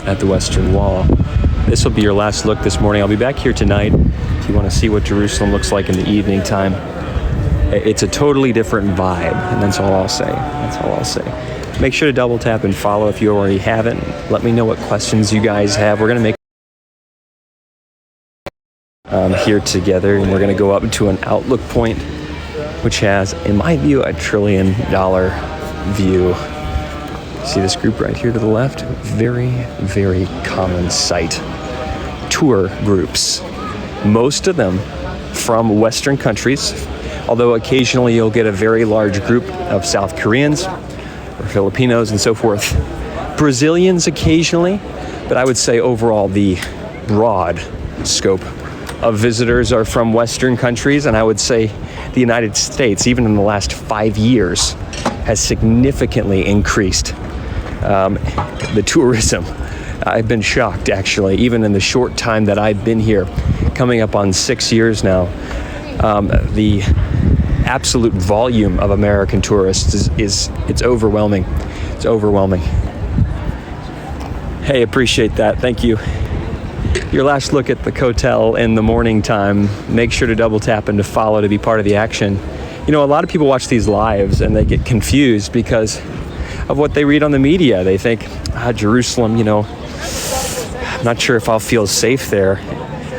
at the Western Wall. This will be your last look this morning. I'll be back here tonight if you want to see what Jerusalem looks like in the evening time. It's a totally different vibe, and that's all I'll say. That's all I'll say. Make sure to double tap and follow if you already haven't. Let me know what questions you guys have. We're going to make here together, and we're going to go up to an outlook point, which has, in my view, $1 trillion view. See this group right here to the left? Very, very common sight. Tour groups. Most of them from Western countries, although occasionally you'll get a very large group of South Koreans or Filipinos and so forth. Brazilians occasionally, but I would say overall the broad scope of visitors are from Western countries, and I would say the United States, even in the last 5 years, has significantly increased the tourism. I've been shocked, actually, even in the short time that I've been here, coming up on 6 years now. The absolute volume of American tourists it's overwhelming. It's overwhelming. Hey, appreciate that. Thank you. Your last look at the Kotel in the morning time. Make sure to double tap and to follow to be part of the action. You know, a lot of people watch these lives and they get confused because of what they read on the media. They think, Jerusalem, you know, I'm not sure if I'll feel safe there.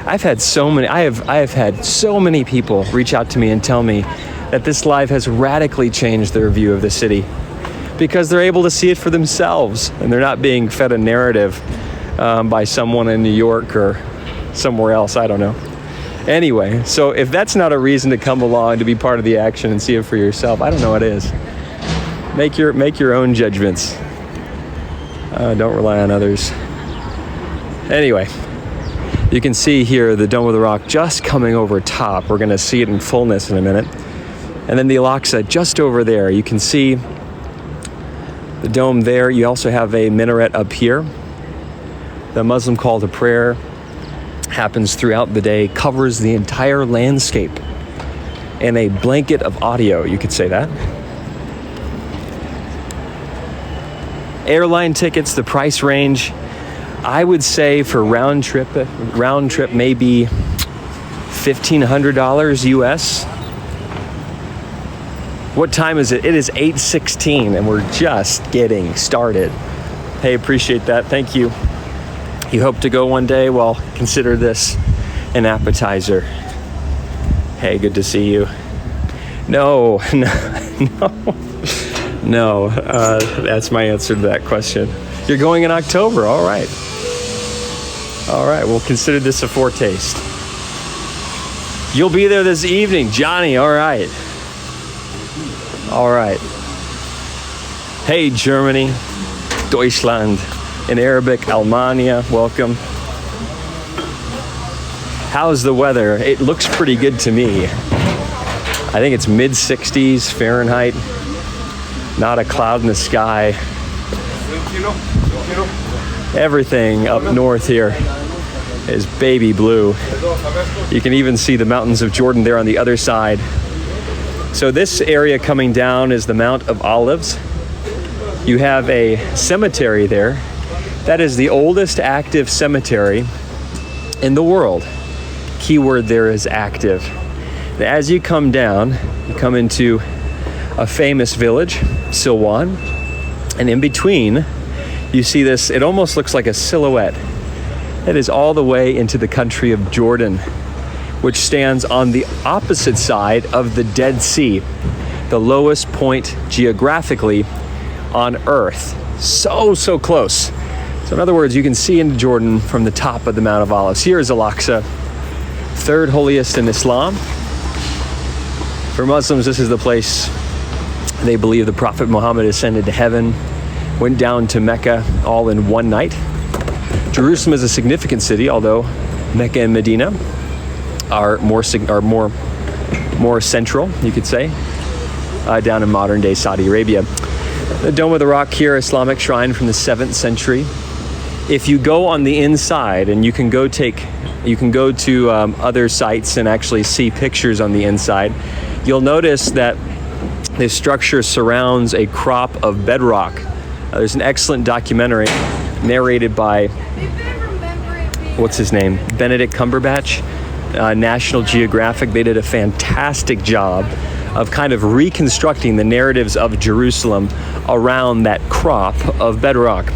I have had so many people reach out to me and tell me that this live has radically changed their view of the city because they're able to see it for themselves and they're not being fed a narrative by someone in New York or somewhere else. I don't know. Anyway, so if that's not a reason to come along to be part of the action and see it for yourself, I don't know what is. Make your own judgments. Don't rely on others. Anyway, you can see here the Dome of the Rock just coming over top. We're going to see it in fullness in a minute. And then the Al-Aqsa just over there. You can see the dome there. You also have a minaret up here. The Muslim call to prayer happens throughout the day, covers the entire landscape in a blanket of audio, you could say that. Airline tickets, the price range, I would say for round trip maybe $1,500 US. What time is it? It is 8:16 and we're just getting started. Hey, appreciate that. Thank you. You hope to go one day? Well, consider this an appetizer. Hey, good to see you. No. That's my answer to that question. You're going in October. All right. We'll consider this a foretaste. You'll be there this evening, Johnny. All right. Hey, Germany, Deutschland. In Arabic, Almania, welcome. How's the weather? It looks pretty good to me. I think it's mid-60s Fahrenheit. Not a cloud in the sky. Everything up north here is baby blue. You can even see the mountains of Jordan there on the other side. So this area coming down is the Mount of Olives. You have a cemetery there. That is the oldest active cemetery in the world. Keyword there is active. As you come down, you come into a famous village, Silwan, and in between, you see this, it almost looks like a silhouette. It is all the way into the country of Jordan, which stands on the opposite side of the Dead Sea, the lowest point geographically on Earth. So close. So in other words, you can see into Jordan from the top of the Mount of Olives. Here is Al-Aqsa, third holiest in Islam. For Muslims, this is the place they believe the Prophet Muhammad ascended to heaven, went down to Mecca all in one night. Jerusalem is a significant city, although Mecca and Medina are more central, you could say, down in modern day Saudi Arabia. The Dome of the Rock here, Islamic shrine from the 7th century. If you go on the inside, and you can go to other sites and actually see pictures on the inside, you'll notice that this structure surrounds a crop of bedrock. There's an excellent documentary narrated by, what's his name? Benedict Cumberbatch, National Geographic. They did a fantastic job of kind of reconstructing the narratives of Jerusalem around that crop of bedrock.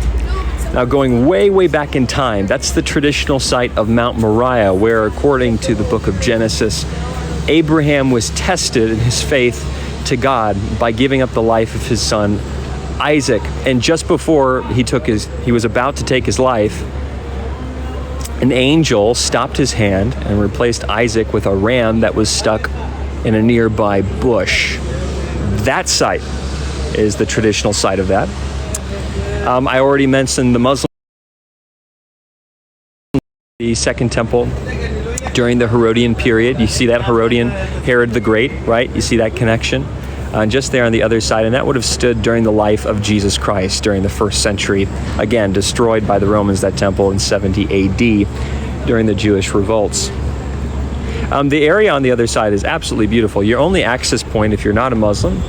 Now, going way, way back in time, that's the traditional site of Mount Moriah, where, according to the book of Genesis, Abraham was tested in his faith to God by giving up the life of his son Isaac. And just before he was about to take his life, an angel stopped his hand and replaced Isaac with a ram that was stuck in a nearby bush. That site is the traditional site of that. I already mentioned the Muslim, the Second Temple during the Herodian period. You see that Herodian, Herod the Great, right? You see that connection just there on the other side. And that would have stood during the life of Jesus Christ during the 1st century. Again, destroyed by the Romans, that temple in 70 AD during the Jewish revolts. The area on the other side is absolutely beautiful. Your only access point, if you're not a Muslim,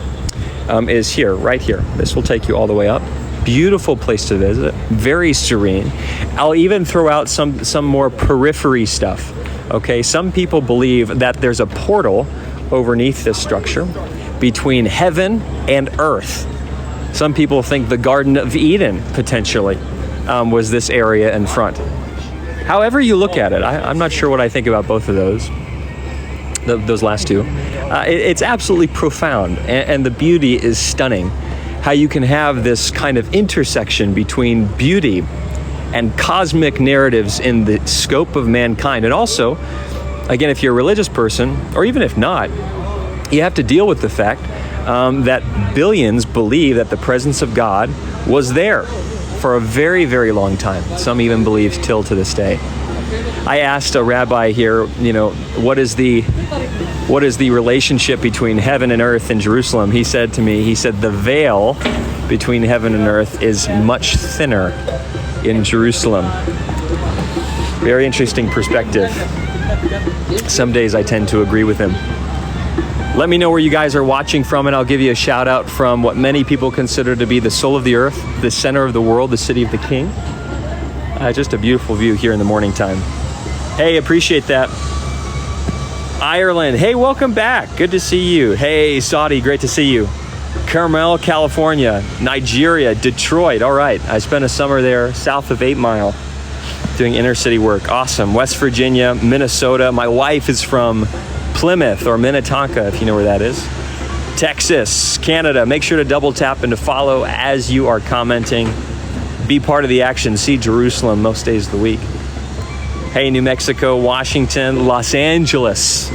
is here, right here. This will take you all the way up. Beautiful place to visit, very serene. I'll even throw out some more periphery stuff. Okay, some people believe that there's a portal underneath this structure between heaven and earth. Some people think the Garden of Eden potentially was this area in front. However you look at it, I'm not sure what I think about both of those last two. It's absolutely profound, and the beauty is stunning. How you can have this kind of intersection between beauty and cosmic narratives in the scope of mankind. And also, again, if you're a religious person, or even if not, you have to deal with the fact that billions believe that the presence of God was there for a very, very long time. Some even believe till to this day. I asked a rabbi here, what is the relationship between heaven and earth in Jerusalem? He said to me, the veil between heaven and earth is much thinner in Jerusalem. Very interesting perspective. Some days I tend to agree with him. Let me know where you guys are watching from, and I'll give you a shout out from what many people consider to be the soul of the earth, the center of the world, the city of the King. Just a beautiful view here in the morning time. Hey, appreciate that. Ireland, hey, welcome back. Good to see you. Hey, Saudi, great to see you. Carmel, California, Nigeria, Detroit. All right, I spent a summer there south of 8 Mile doing inner city work. Awesome. West Virginia, Minnesota. My wife is from Plymouth or Minnetonka, if you know where that is. Texas, Canada. Make sure to double tap and to follow as you are commenting. Be part of the action. See Jerusalem most days of the week. Hey, New Mexico, Washington, Los Angeles,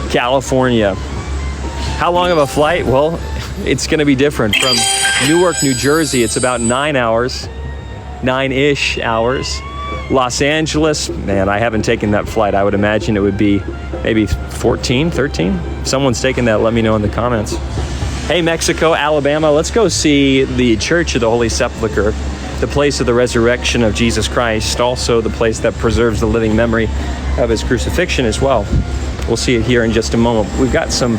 California. How long of a flight? Well, it's going to be different. From Newark, New Jersey, it's about 9 hours, 9-ish hours. Los Angeles, man, I haven't taken that flight. I would imagine it would be maybe 14, 13. If someone's taken that, let me know in the comments. Hey, Mexico, Alabama, let's go see the Church of the Holy Sepulchre, the place of the resurrection of Jesus Christ, also the place that preserves the living memory of his crucifixion as well. We'll see it here in just a moment. We've got some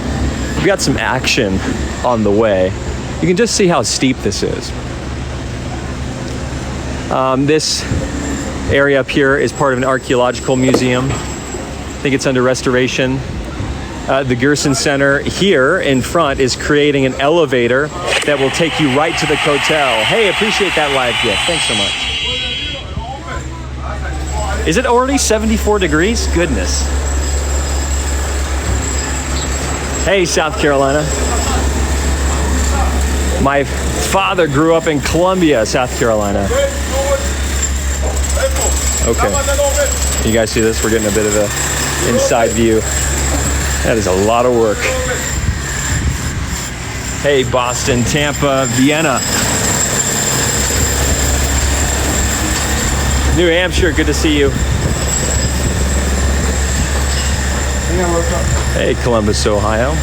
action on the way. You can just see how steep this is. This area up here is part of an archaeological museum. I think it's under restoration. The Gerson Center here in front is creating an elevator that will take you right to the hotel. Hey, appreciate that live gift. Thanks so much. Is it already 74 degrees? Goodness. Hey, South Carolina. My father grew up in Columbia, South Carolina. Okay. You guys see this? We're getting a bit of an inside view. That is a lot of work. Hey, Boston, Tampa, Vienna. New Hampshire, good to see you. Hey, Columbus, Ohio.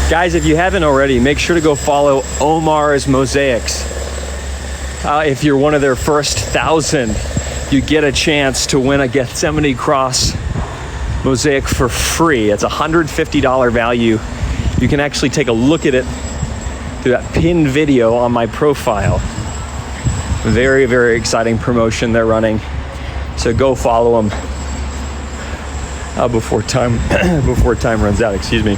Guys, if you haven't already, make sure to go follow Omar's Mosaics. If you're one of their first 1,000, you get a chance to win a Gethsemane Cross mosaic for free. It's a $150 value. You can actually take a look at it through that pinned video on my profile. Very, very exciting promotion they're running. So go follow them before time runs out. Excuse me.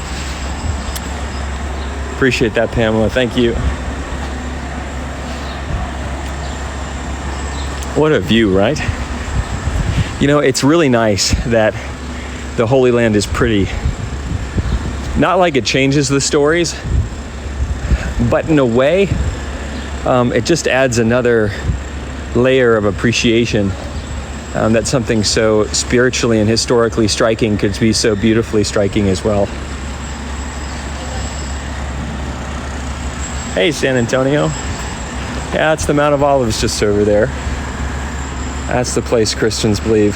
Appreciate that, Pamela. Thank you. What a view, right? You know, it's really nice that the Holy Land is pretty. Not like it changes the stories, but in a way, it just adds another layer of appreciation that something so spiritually and historically striking could be so beautifully striking as well. Hey, San Antonio. Yeah, it's the Mount of Olives just over there. That's the place Christians believe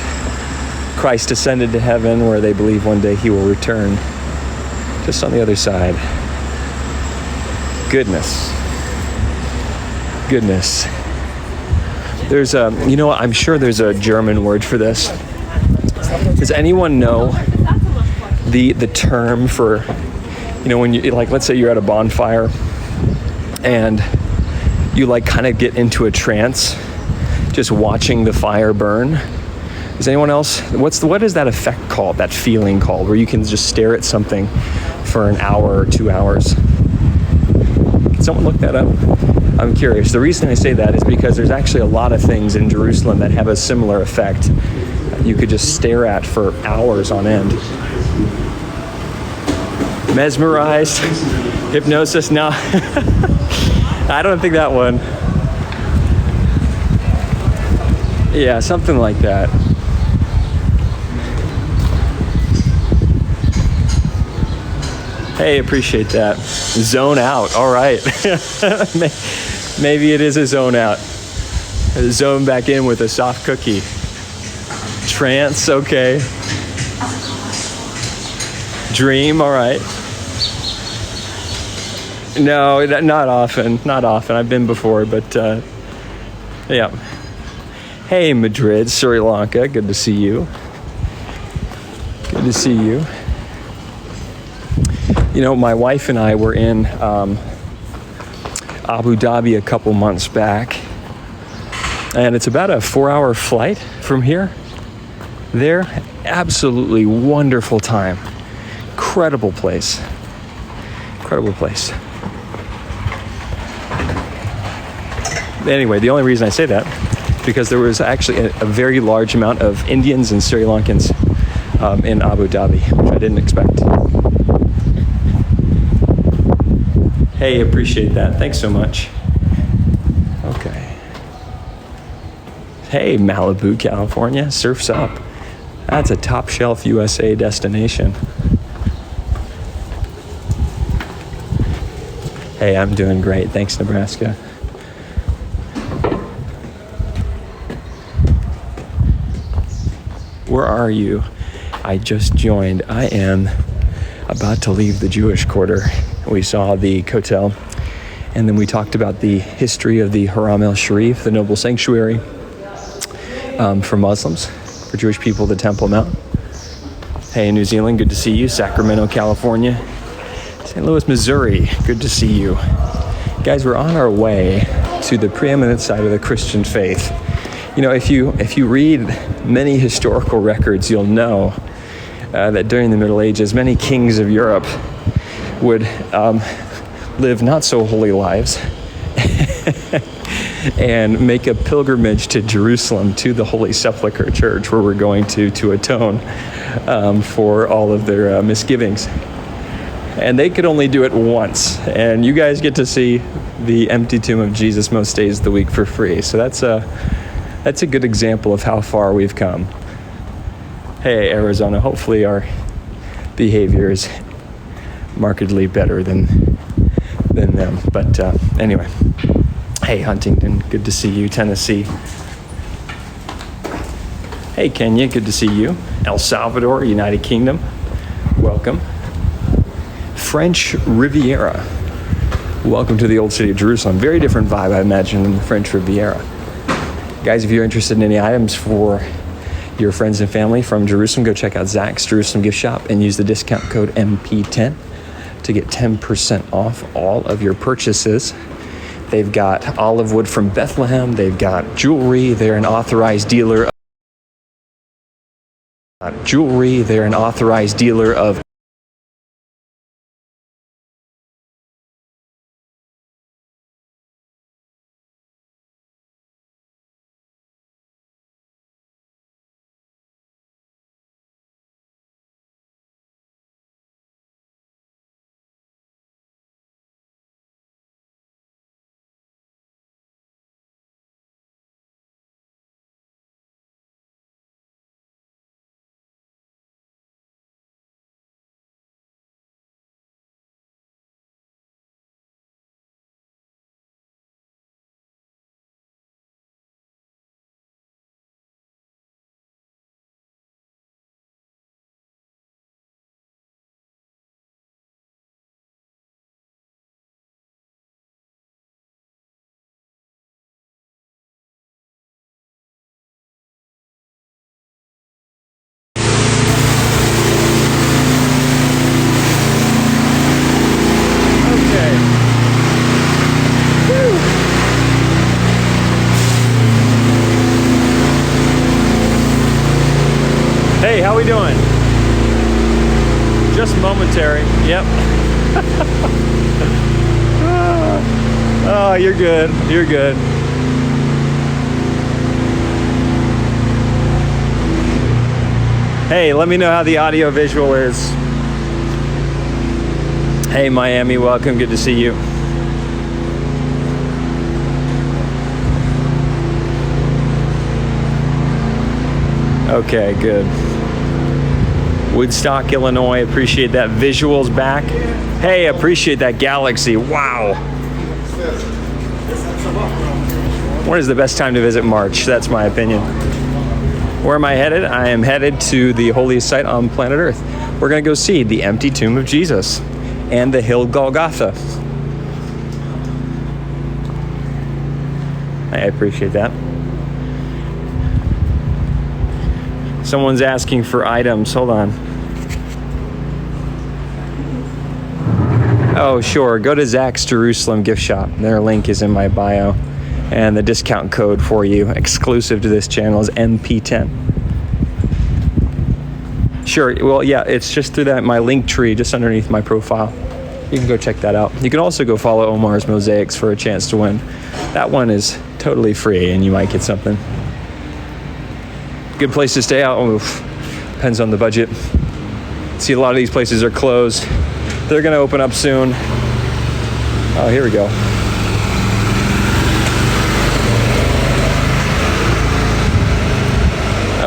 Christ ascended to heaven, where they believe one day he will return. Just on the other side. Goodness. There's I'm sure there's a German word for this. Does anyone know the term for, when you, like, let's say you're at a bonfire and you like kind of get into a trance just watching the fire burn? Does anyone else, what is that effect called, that feeling called, where you can just stare at something for an hour or 2 hours? Can someone look that up? I'm curious. The reason I say that is because there's actually a lot of things in Jerusalem that have a similar effect. You could just stare at for hours on end. Mesmerized, hypnosis, no. I don't think that one. Yeah, something like that. Hey, appreciate that. Zone out, all right. Maybe it is a zone out. Zone back in with a soft cookie. Trance, okay. Dream, all right. No, not often. I've been before, but yeah. Hey, Madrid, Sri Lanka, good to see you. My wife and I were in Abu Dhabi a couple months back, and it's about a 4-hour flight from here. There, absolutely wonderful time. Incredible place. Anyway, the only reason I say that is because there was actually a very large amount of Indians and Sri Lankans in Abu Dhabi, which I didn't expect. Hey, appreciate that. Thanks so much. Okay. Hey, Malibu, California. Surf's up. That's a top shelf USA destination. Hey, I'm doing great. Thanks, Nebraska. Where are you? I just joined. I am about to leave the Jewish Quarter. We saw the Kotel, and then we talked about the history of the Haram el-Sharif, the noble sanctuary for Muslims, for Jewish people, the Temple Mount. Hey, New Zealand, good to see you. Sacramento, California. St. Louis, Missouri, good to see you. Guys, we're on our way to the preeminent side of the Christian faith. If you read many historical records, you'll know that during the Middle Ages, many kings of Europe would live not so holy lives and make a pilgrimage to Jerusalem, to the Holy Sepulchre Church, where we're going to atone for all of their misgivings. And they could only do it once, and you guys get to see the empty tomb of Jesus most days of the week for free. So that's a good example of how far we've come. Hey, Arizona, hopefully our behavior is markedly better than them. But anyway, hey, Huntington, good to see you. Tennessee. Hey, Kenya, good to see you. El Salvador, United Kingdom, welcome. French Riviera, welcome to the old city of Jerusalem. Very different vibe, I imagine, than the French Riviera. Guys, if you're interested in any items for your friends and family from Jerusalem, go check out Zach's Jerusalem Gift Shop and use the discount code MP10 to get 10% off all of your purchases. They've got olive wood from Bethlehem. They've got jewelry. They're an authorized dealer. They're an authorized dealer of. Hey, how we doing? Just momentary. Yep. Oh, you're good. You're good. Hey, let me know how the audio visual is. Hey, Miami, welcome. Good to see you. Okay, good. Woodstock, Illinois, appreciate that. Visuals back. Hey, appreciate that Galaxy. Wow. When is the best time to visit? March? That's my opinion. Where am I headed? I am headed to the holiest site on planet Earth. We're going to go see the empty tomb of Jesus and the hill Golgotha. I appreciate that. Someone's asking for items. Hold on. Oh, sure. Go to Zach's Jerusalem gift shop. Their link is in my bio. And the discount code for you, exclusive to this channel, is MP10. Sure. Well, yeah, it's just through that my link tree just underneath my profile. You can go check that out. You can also go follow Omar's Mosaics for a chance to win. That one is totally free, and you might get something. Good place to stay out. Depends on the budget. See, a lot of these places are closed. They're going to open up soon. Oh, here we go.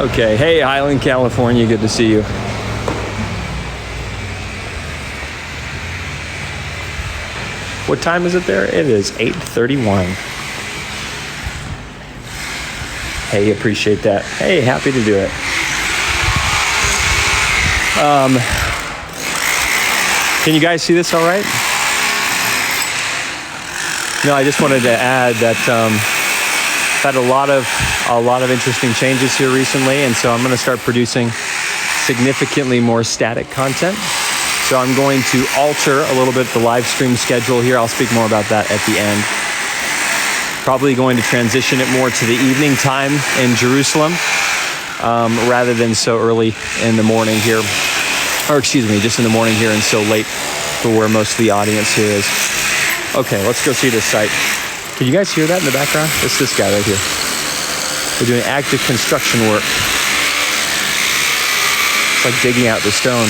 Okay. Hey, Highland, California. Good to see you. What time is it there? It is 8:31. Hey, appreciate that. Hey, happy to do it. Can you guys see this all right? No, I just wanted to add that I've had a lot of interesting changes here recently, and so I'm going to start producing significantly more static content. So I'm going to alter a little bit the live stream schedule here. I'll speak more about that at the end. Probably going to transition it more to the evening time in Jerusalem rather than so early in the morning here. Or excuse me, just in the morning here and so late for where most of the audience here is. Okay, let's go see this site. Can you guys hear that in the background? It's this guy right here. We're doing active construction work. It's like digging out the stone.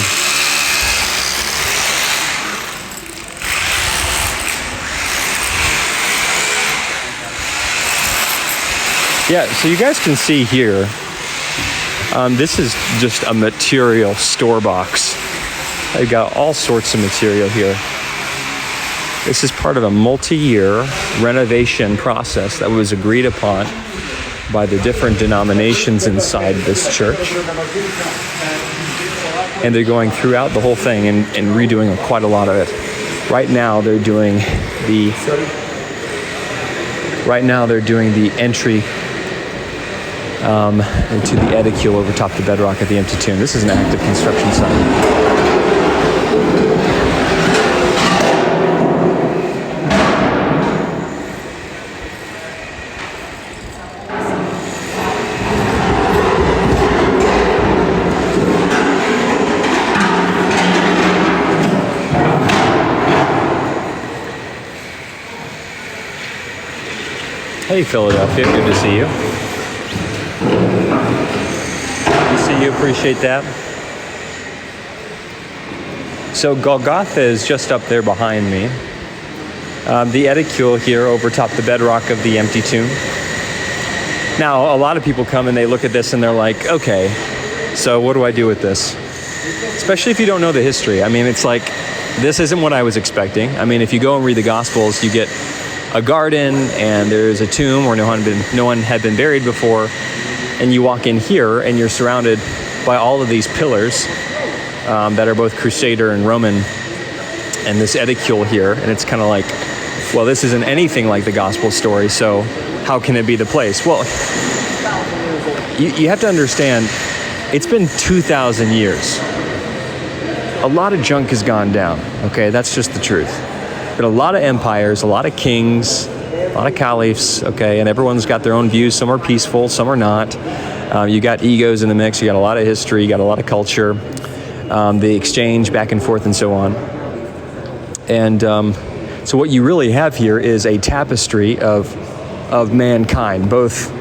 Yeah, so you guys can see here, this is just a material store box. They've got all sorts of material here. This is part of a multi-year renovation process that was agreed upon by the different denominations inside this church. And they're going throughout the whole thing and redoing quite a lot of it. Right now they're doing the entry into the edicule over top the bedrock of the empty tomb. This is an active construction site. Hey, Philadelphia, good to see you. Good to see you, appreciate that. So Golgotha is just up there behind me. The edicule here over top the bedrock of the empty tomb. Now, a lot of people come and they look at this and they're like, okay, so what do I do with this? Especially if you don't know the history. I mean, it's like, this isn't what I was expecting. I mean, if you go and read the Gospels, you get a garden and there's a tomb where no one had been buried before, and you walk in here and you're surrounded by all of these pillars that are both Crusader and Roman, and this edicule here, and it's kind of like, well, this isn't anything like the Gospel story, so how can it be the place? Well, you have to understand, it's been 2,000 years. A lot of junk has gone down, okay? That's just the truth. But a lot of empires, a lot of kings, a lot of caliphs, okay? And everyone's got their own views. Some are peaceful, some are not. You got egos in the mix. You got a lot of history. You got a lot of culture. The exchange back and forth and so on. And so what you really have here is a tapestry of mankind, both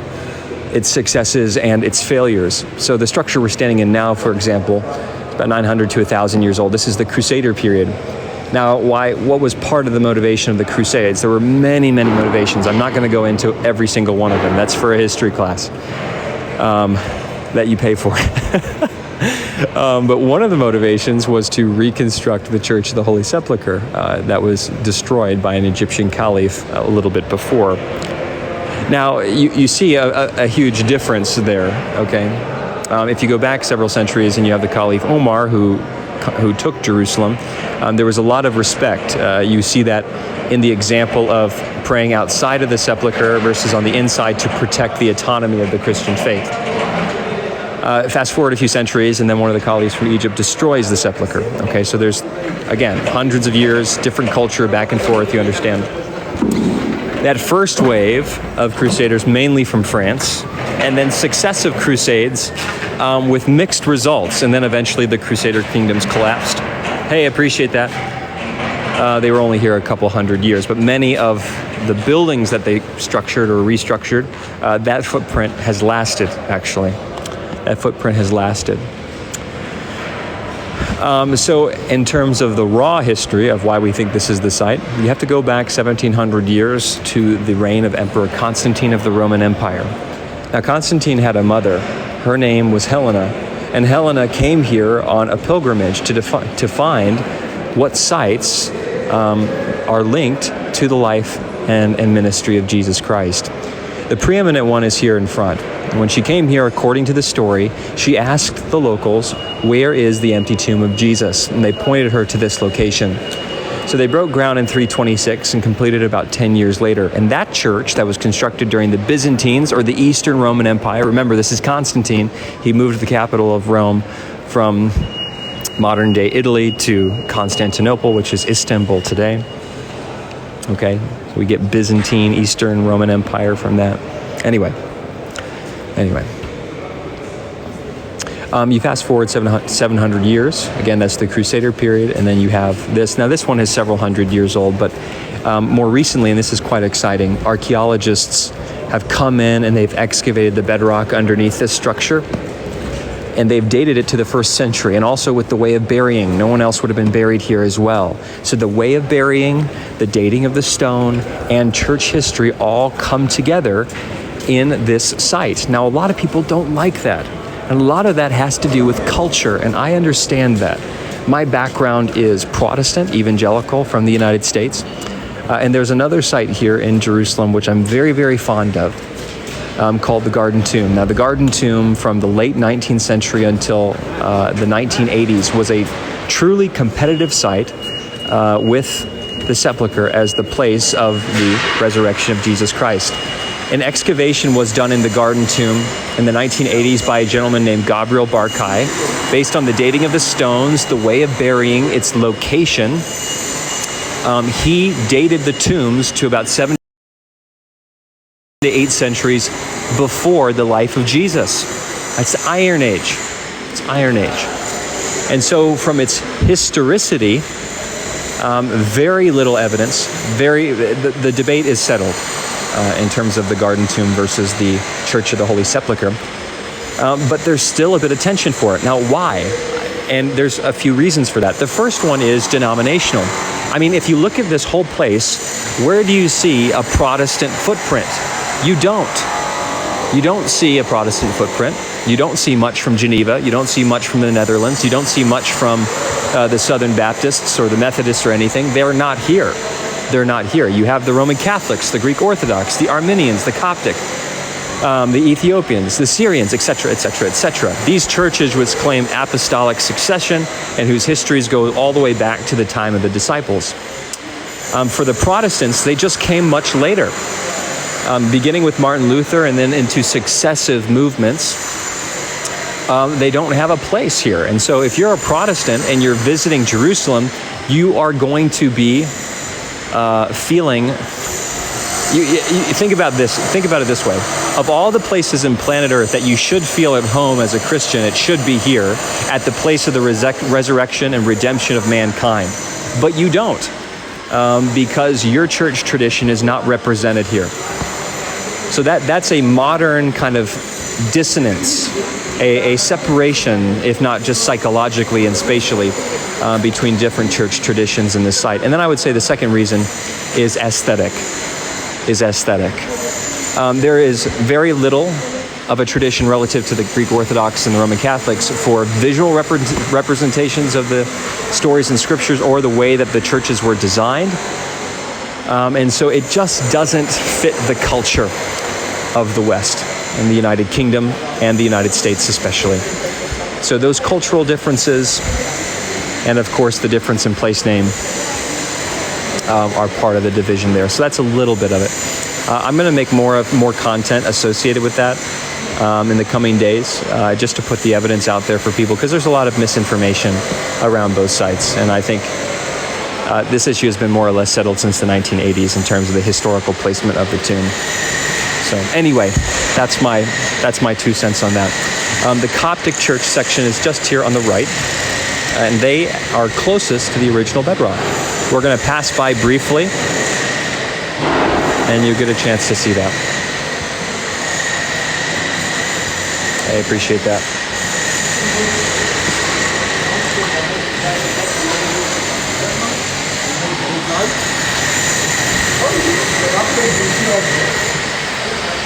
its successes and its failures. So the structure we're standing in now, for example, about 900 to 1,000 years old. This is the Crusader period. Now, what was part of the motivation of the Crusades? There were many, many motivations. I'm not going to go into every single one of them. That's for a history class that you pay for. But one of the motivations was to reconstruct the Church of the Holy Sepulchre that was destroyed by an Egyptian caliph a little bit before. Now, you see a huge difference there, okay? If you go back several centuries and you have the Caliph Omar who took Jerusalem, there was a lot of respect. You see that in the example of praying outside of the sepulchre versus on the inside to protect the autonomy of the Christian faith. Fast forward a few centuries, and then one of the caliphs from Egypt destroys the sepulchre. Okay, so there's, again, hundreds of years, different culture, back and forth, you understand. That first wave of crusaders, mainly from France, and then successive crusades with mixed results, and then eventually the Crusader kingdoms collapsed. Hey, appreciate that. They were only here a couple hundred years, but many of the buildings that they structured or restructured, that footprint has lasted, actually. That footprint has lasted. So in terms of the raw history of why we think this is the site, you have to go back 1,700 years to the reign of Emperor Constantine of the Roman Empire. Now, Constantine had a mother. Her name was Helena, and Helena came here on a pilgrimage to find what sites are linked to the life and ministry of Jesus Christ. The preeminent one is here in front. When she came here, according to the story, she asked the locals, where is the empty tomb of Jesus? And they pointed her to this location. So they broke ground in 326 and completed about 10 years later. And that church that was constructed during the Byzantines or the Eastern Roman Empire, remember this is Constantine, he moved the capital of Rome from modern day Italy to Constantinople, which is Istanbul today. Okay, so we get Byzantine, Eastern Roman Empire from that. Anyway. You fast forward 700 years. Again, that's the Crusader period, and then you have this. Now, this one is several hundred years old, but more recently, and this is quite exciting, archaeologists have come in and they've excavated the bedrock underneath this structure, and they've dated it to the 1st century, and also with the way of burying. No one else would have been buried here as well. So the way of burying, the dating of the stone, and church history all come together in this site. Now, a lot of people don't like that. And a lot of that has to do with culture, and I understand that. My background is Protestant, evangelical from the United States. And there's another site here in Jerusalem, which I'm very, very fond of, called the Garden Tomb. Now, the Garden Tomb from the late 19th century until the 1980s was a truly competitive site with the sepulchre as the place of the resurrection of Jesus Christ. An excavation was done in the Garden Tomb in the 1980s by a gentleman named Gabriel Barkai. Based on the dating of the stones, the way of burying, its location, he dated the tombs to about 7 to 8 centuries before the life of Jesus. That's the Iron Age. It's Iron Age. And so from its historicity, very little evidence, the debate is settled. in terms of the Garden Tomb versus the Church of the Holy Sepulchre. But there's still a bit of tension for it. Now, why? And there's a few reasons for that. The first one is denominational. I mean, if you look at this whole place, where do you see a Protestant footprint? You don't. You don't see a Protestant footprint. You don't see much from Geneva. You don't see much from the Netherlands. You don't see much from the Southern Baptists or the Methodists or anything. They're not here. They're not here. You have the Roman Catholics, the Greek Orthodox, the Armenians, the Coptic, the Ethiopians, the Syrians, etc., etc., etc. These churches which claim apostolic succession and whose histories go all the way back to the time of the disciples. For the Protestants, they just came much later, beginning with Martin Luther and then into successive movements. They don't have a place here. And so if you're a Protestant and you're visiting Jerusalem, you are going to be feeling... You think about this. Think about it this way. Of all the places in planet Earth that you should feel at home as a Christian, it should be here at the place of the resurrection and redemption of mankind. But you don't, because your church tradition is not represented here. So that's a modern kind of dissonance, a separation, if not just psychologically and spatially, between different church traditions in this site. And then I would say the second reason is aesthetic. There is very little of a tradition relative to the Greek Orthodox and the Roman Catholics for visual representations of the stories and scriptures or the way that the churches were designed. And so it just doesn't fit the culture of the West and the United Kingdom and the United States especially. So those cultural differences and of course the difference in place name are part of the division there. So that's a little bit of it. I'm going to make more content associated with that in the coming days, just to put the evidence out there for people, because there's a lot of misinformation around both sites. And I think this issue has been more or less settled since the 1980s in terms of the historical placement of the tomb. So anyway, that's my 2 cents on that. The Coptic church section is just here on the right, and they are closest to the original bedrock. We're going to pass by briefly, and you'll get a chance to see that. I appreciate that.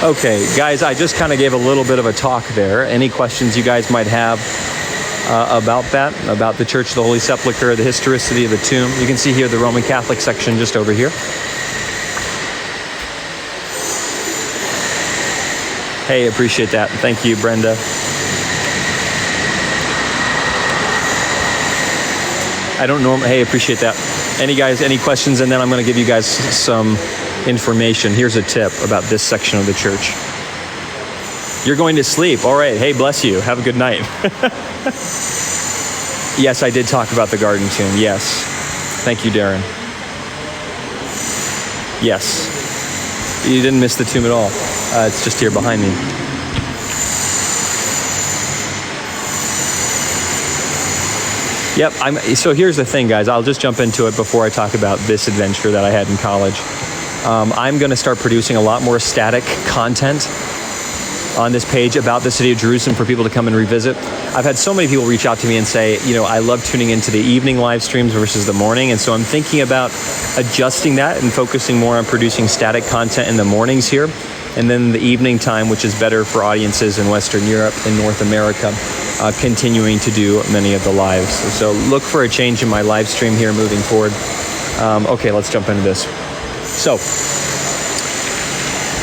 Okay, guys, I just kind of gave a little bit of a talk there. Any questions you guys might have about that, about the Church of the Holy Sepulchre, the historicity of the tomb? You can see here the Roman Catholic section just over here. Hey, appreciate that. Thank you, Brenda. I don't normally, hey, appreciate that. Any questions? And then I'm going to give you guys some information. Here's a tip about this section of the church. You're going to sleep. All right. Hey, bless you. Have a good night. Yes, I did talk about the Garden Tomb. Yes. Thank you, Darren. Yes. You didn't miss the tomb at all. It's just here behind me. Yep. So here's the thing, guys. I'll just jump into it before I talk about this adventure that I had in college. I'm going to start producing a lot more static content on this page about the city of Jerusalem for people to come and revisit. I've had so many people reach out to me and say, I love tuning into the evening live streams versus the morning. And so I'm thinking about adjusting that and focusing more on producing static content in the mornings here. And then the evening time, which is better for audiences in Western Europe and North America, continuing to do many of the lives. So look for a change in my live stream here moving forward. Okay, let's jump into this. So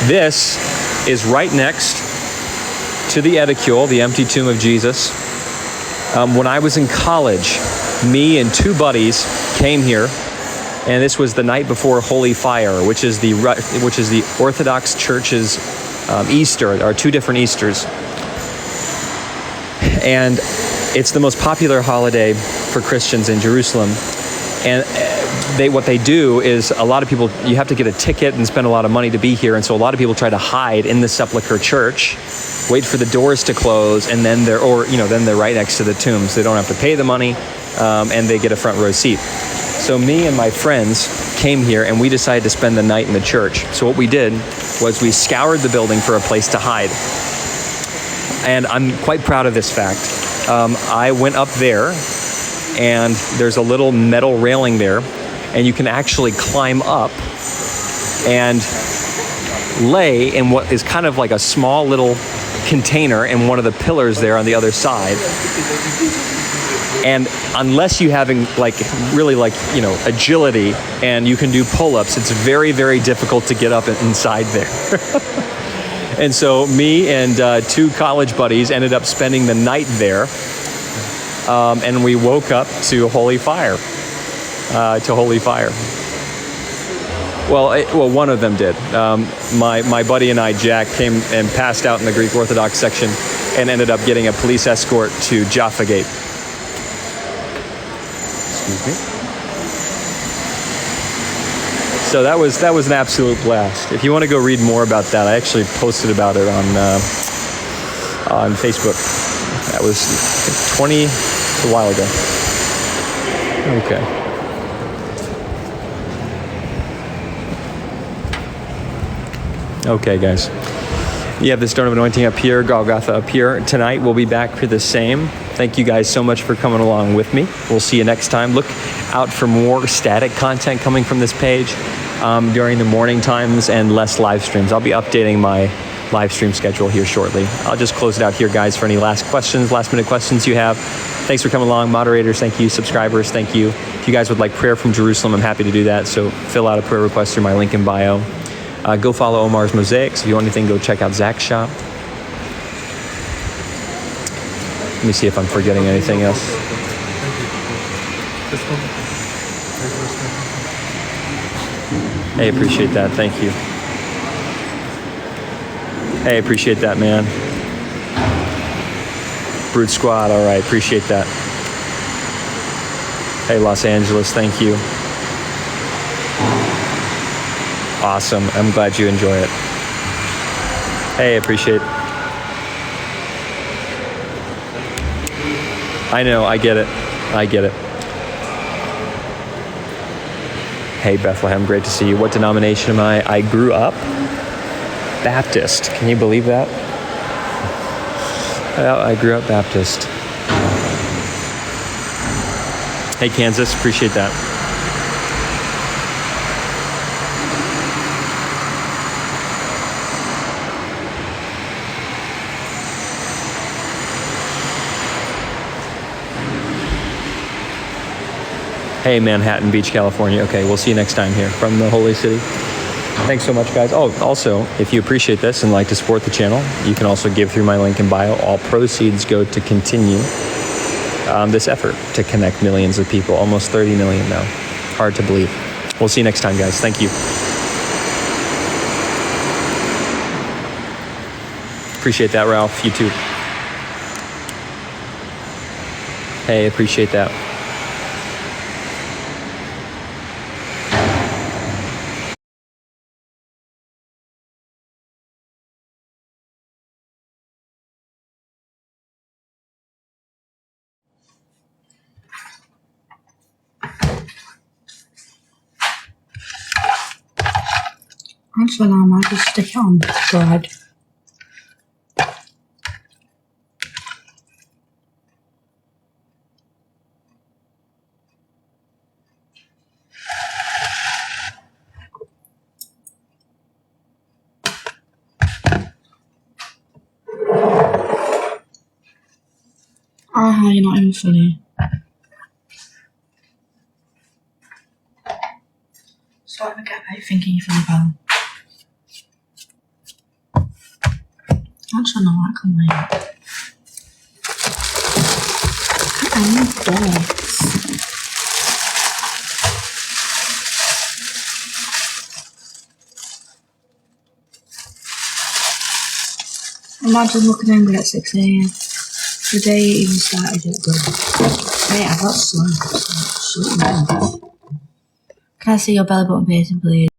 this is right next to the Edicule, the empty tomb of Jesus. When I was in college, me and 2 buddies came here, and this was the night before Holy Fire, which is the Orthodox Church's Easter. There are 2 different Easters, and it's the most popular holiday for Christians in Jerusalem. And what they do is, a lot of people, you have to get a ticket and spend a lot of money to be here, and so a lot of people try to hide in the Sepulchre Church, wait for the doors to close, and then they're right next to the tombs. They don't have to pay the money, and they get a front row seat. So me and my friends came here and we decided to spend the night in the church. So what we did was we scoured the building for a place to hide. And I'm quite proud of this fact. I went up there, and there's a little metal railing there, and you can actually climb up and lay in what is kind of like a small little container in one of the pillars there on the other side. And unless you having agility and you can do pull-ups, it's very, very difficult to get up inside there. And so me and 2 college buddies ended up spending the night there, and we woke up to holy fire. Well, one of them did. My buddy and I, Jack, came and passed out in the Greek Orthodox section and ended up getting a police escort to Jaffa Gate. Excuse me. So that was an absolute blast. If you want to go read more about that, I actually posted about it on Facebook. That was a while ago. Okay, guys. You have the Stone of Anointing up here, Golgotha up here. Tonight we'll be back for the same. Thank you guys so much for coming along with me. We'll see you next time. Look out for more static content coming from this page during the morning times and less live streams. I'll be updating my live stream schedule here shortly. I'll just close it out here, guys, for any last minute questions you have. Thanks for coming along. Moderators, thank you. Subscribers, thank you. If you guys would like prayer from Jerusalem, I'm happy to do that. So fill out a prayer request through my link in bio. Go follow Omar's Mosaics. If you want anything, go check out Zach's shop. Let me see if I'm forgetting anything else. Hey, appreciate that. Thank you. Hey, appreciate that, man. Brood Squad, all right. Appreciate that. Hey, Los Angeles, thank you. Awesome. I'm glad you enjoy it. Hey, appreciate it. I know, I get it. Hey, Bethlehem, great to see you. What denomination am I? I grew up Baptist. Can you believe that? Yeah, I grew up Baptist. Hey, Kansas, appreciate that. Hey, Manhattan Beach, California. Okay, we'll see you next time here from the Holy City. Thanks so much, guys. Oh, also, if you appreciate this and like to support the channel, you can also give through my link in bio. All proceeds go to continue this effort to connect millions of people. Almost 30 million now. Hard to believe. We'll see you next time, guys. Thank you. Appreciate that, Ralph. You too. Hey, appreciate that. Actually, I might just stick it on bread. You're not even funny. So I forget about thinking you're funny, pal. Actually, no, I can't wait. I need dogs. Imagine looking angry at 6 AM. The day it even started, it good. Mate, I got slumped. Can I see your belly button piercing, please?